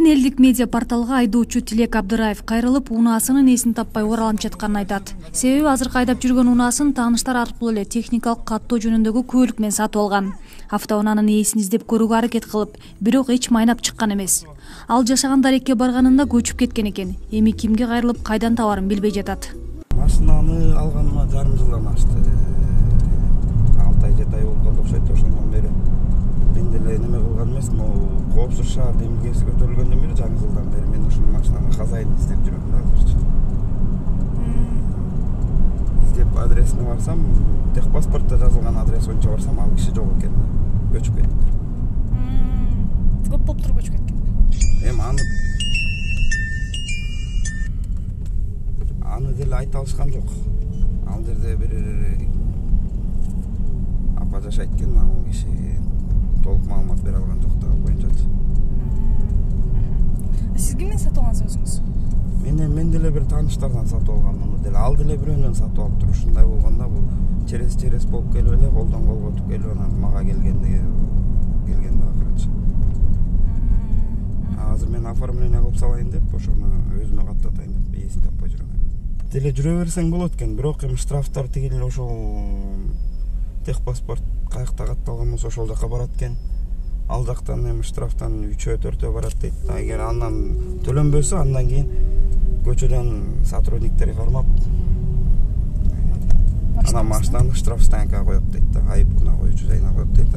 Эркин элдик медиа порталга айдоочу Тилек Абдыраев кайрылып, унаасынын эсин таппай оралып жатканын айтат. Себеби азыр кайдап жүргөн унаасын тааныштар аркылуу эле техникалык каттоо жөнүндөгү күбөлүк менен сатып алган. Автоунаанын ээсин издеп көрүүгө аракет кылып, бирок эч майнап чыккан эмес. Ал жашаган дарекке барганында көчүп кеткен экен. Эми кимге кайрылып, кайдан табарын билбей жатат. Машинаны алганыма жарым жылдан ашты. 6-7 ай болуп калды окшойт. Ошондон бери мен деле неме кылган эмес, могу коопсуз шаар демилгеси көтөрүлгөндөн бери жаңы жылдан бери мен ушул машинанын хозяинин издеп жүрөм да азырчы. Издеп адресине барсам, техпаспортто жазылган адрес боюнча барсам, ал киши жок экен да. Көчүп кетиптир. Көп болуптур көчүп кеткен. Эми аны деле айта алышкан жок. Ал жерде бир апа жашайт экен, ал киши толук маалымат бере алган жок да боюнчачы. Сиз кимден сатып алгансыз өзүңүз? Мен деле бир тааныштардан сатып алгам муну деле. Ал деле бирөөнөн сатып алыптыр. Ушундай болгондо бул через болуп келип эле колдон колго өтүп келип анан мага келгенде акырчы. Азыр мен оформление кылып салайын деп, ошону өзүмө каттатайын деп ээсин таппай жүрөм. Деле жүрө берсең болот экен, бирок эми штрафтар тигил ошол техпаспорт каякта катталган болсо ошол жака барат экен. Ал жактан эми штрафтан 3-4 барат дейт. Эгер андан төлөнбөсө, андан кийин көчөдөн сотрудниктерди кармап, анан машинаны штраф стоянкага коет дейт да, айыпына коюучу жайына коет дейт.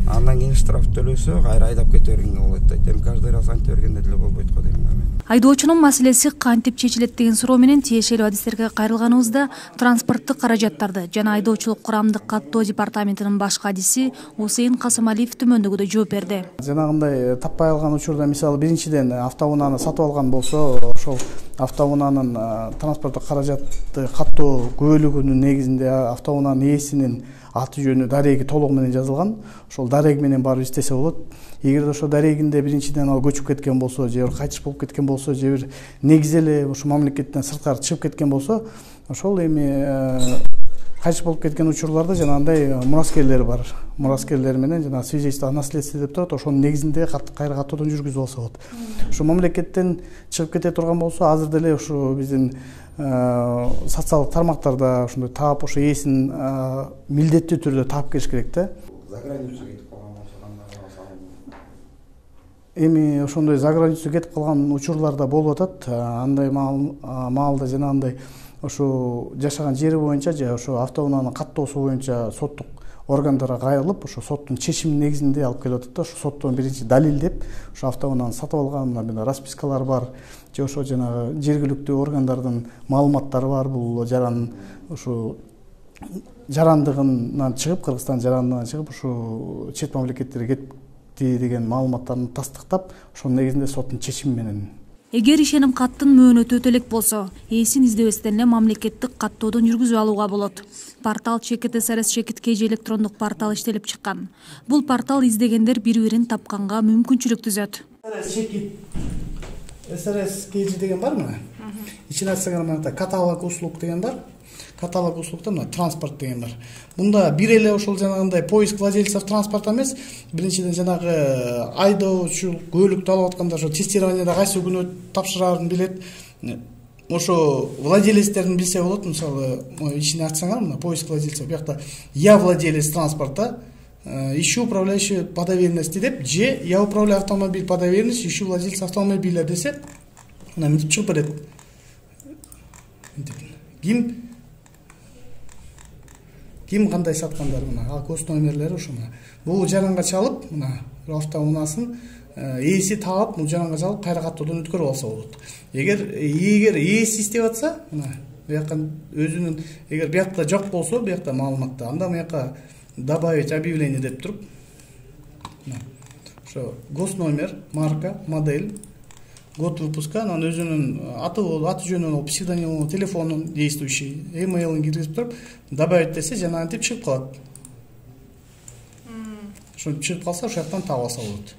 Андан кийин штраф төлөсө, кайра айдап кете бергенге болот дейт. Эми каждый раз антип бергенде деле болбойт го дейм мен. Айдоочунун маселеси кантип чечилет деген суроо менен тиешелүү адистерге кайрылганыбызда транспорттук каражаттарды жана айдоочулук курамдык каттоо департаментинин башкы адиси Усейин Касымалиев төмөндөгүдөй жооп берди. Жанагындай таппай алган учурда, мисалы, биринчиден автоунааны сатып алган болсо, ошол автоунаанын транспорттук каражатты каттоо күбөлүгүнүн негизинде автоунаанын ээсинин аты жөнү, дареги толугу менен жазылган. Ошол дареги менен барып издесе болот. Эгер ошол дарегинде биринчиден ал көчүп кеткен болсо, же бир кайтыш болуп кеткен болсо, же бир негизи эле ошо мамлекеттен сырткары чыгып кеткен болсо, ошол эми кайтыш болуп кеткен учурларда жанагындай мураскерлер бар. Мураскерлер менен жана свидетельство о наследстве деп турат, ошонун негизинде кайра каттоодон жүргүзүп алса болот. Ошо мамлекеттен чыгып кете турган болсо, азыр деле ошо биздин социалдык тармактарда ошондой таап, ошо ээсин милдеттүү түрдө таап келиш керек да. За границу кетип калган болсо кандай? Эми ошондой за границу кетип калган учурларда болуп атат. Андай маалда жанагындай ошо жашаган жери боюнча же ошо автоунаанын каттоосу боюнча соттук органдарга кайрылып, ошо соттун чечими негизинде алып келип атат да. Ошо соттон биринчи далилдеп, ошо автоунааны сатып алганына распискалар бар, же ошо жанагы жергиликтүү органдардын маалыматтары бар. Бул жаран ошо жарандыгынан чыгып, Кыргызстан жарандыгынан чыгып, ошо чет мамлекеттерге кетти деген маалыматтарын тастыктап, ошонун негизинде соттун чечими менен. Эгер ишеним каттын мөөнөтү өтө элек болсо, ээсин издебестен эле мамлекеттик каттоодон жүргүзүп алууга болот. Портал ЧКТ-СРС KG электрондук портал иштелип чыккан. Бул портал издегендер бири-бирин тапканга мүмкүнчүлүк түзөт. СРС KG деген бар мына. Ичине ачсаңар каталог услуг деген бар. Каталог услугда мына транспорт деген бар. Мында бир эле ошол жанагындай поиск владельцев транспорта эмес, биринчиден жанагы айдоочу көлүктү алып атканда ошо тестированияда кайсы күнү тапшырарын билет. Ошо владелецтерин билсе болот. Мисалы, ичине ачсаңар мына поиск владельцев, бuyakta я владелец транспорта, ищу управляющий по доверенности деп, же я управляю автомобиль по доверенности, ищу владельца автомобиля десе, мына мынтип чыгып берет. Ким кандай саткандар мына, ал гос номерлери ошо мына. Бул жаранга чалып, мына автоунаасын ээси таап, бул жаранга чалып кайра каттоодон өткөрүп алса болот. Эгер ээси издеп атса, мына буяка өзүнүн, эгер буякта жок болсо, буякта маалыматта, анда буяка добавить объявление деп туруп, ошо гос номер, марка, модель, год выпуска, анан өзүнүн аты жөнүн, псевдонимин, телефонун действующий, емейлин киргизип туруп, добавить десе, жана антип чыгып калат. Ошо чыгып калса, ошол жактан таап алса болот.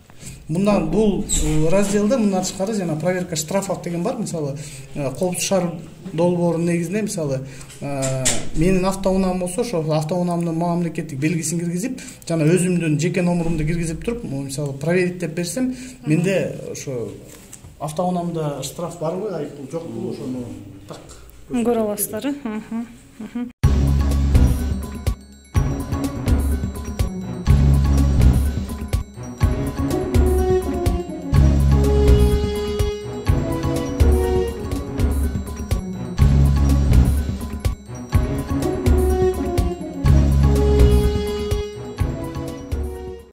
Мындан бул разделде мындан тышкары жана проверка штрафов деген бар. Мисалы, коопсуз шаар долбоорунун негизинде мисалы менин автоунаам болсо ошол автоунаамдын мамлекеттик белгисин киргизип жана өзүмдүн жеке номурумду киргизип туруп мисалы проверить деп берсем менде ошо автоунаамда штраф барбы айыппул жокпу ошону так көрө аласыздар.